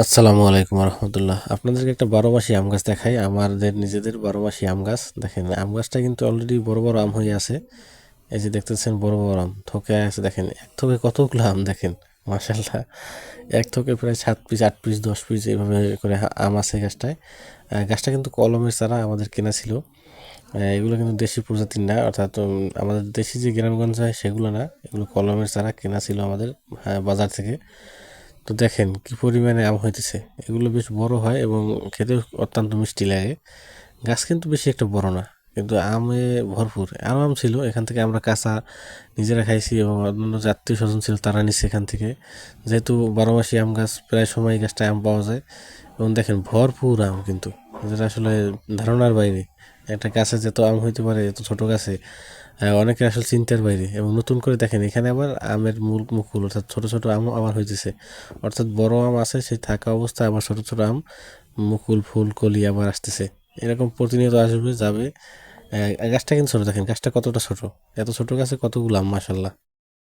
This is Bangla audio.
আসসালামু আলাইকুম রহমতুল্লাহ। আপনাদেরকে একটা 12 মাসি আম গাছ দেখাই, আমাদের নিজেদের 12 মাসি আম গাছ। দেখেন আম গাছটা কিন্তু অলরেডি বড় বড় আম হয়ে আছে। এই যে দেখতেছেন বড় বড় আম থোকে আছে, দেখেন এক থোকে কতগুলো আম দেখেন, মাশাল্লাহ। এক থোকে প্রায় 7 পিস 8 পিস 10 পিস এইভাবে করে আম আছে গাছটায়। গাছটা কিন্তু কলমের চারা আমাদের কেনা ছিল। এগুলো কিন্তু দেশি প্রজাতির না, অর্থাৎ আমাদের দেশি যে গ্রামগঞ্জে হয় সেগুলো না, এগুলো কলমের চারা কেনা ছিল আমাদের বাজার থেকে। তো দেখেন কি পরিমাণে আম হইতেছে, এগুলো বেশ বড় হয় এবং খেতে অত্যন্ত মিষ্টি লাগে। গাছ কিন্তু বেশি একটা বড় না, কিন্তু আমে ভরপুর। আরও আম ছিল, এখান থেকে আমরা কাঁচা নিজেরা খাইছি এবং অন্যান্য যে আত্মীয় স্বজন ছিল তারা নিচ্ছে এখান থেকে। যেহেতু 12 মাসি আম গাছ, প্রায় সময় গাছটায় আম পাওয়া যায়। এবং দেখেন ভরপুর আম, কিন্তু যেটা আসলে ধারণার বাইরে। একটা গাছে যত আম হইতে পারে এত ছোট গাছে, অনেকে আসলে চিন্তার বাইরে। এবং নতুন করে দেখেন এখানে আবার আমের মুকুল, অর্থাৎ ছোট ছোট আম আবার হইতেছে। অর্থাৎ বড় আম আছে সেই থাকা অবস্থায় আবার ছোট ছোট আম মুকুল ফুল কলি আবার আসতেছে। এরকম প্রতিনিয়ত আসবে যাবে। গাছটা কিন্তু ছোট, দেখেন গাছটা কতটা ছোট, এত ছোট গাছে কতগুলো আম, মাশাল্লাহ।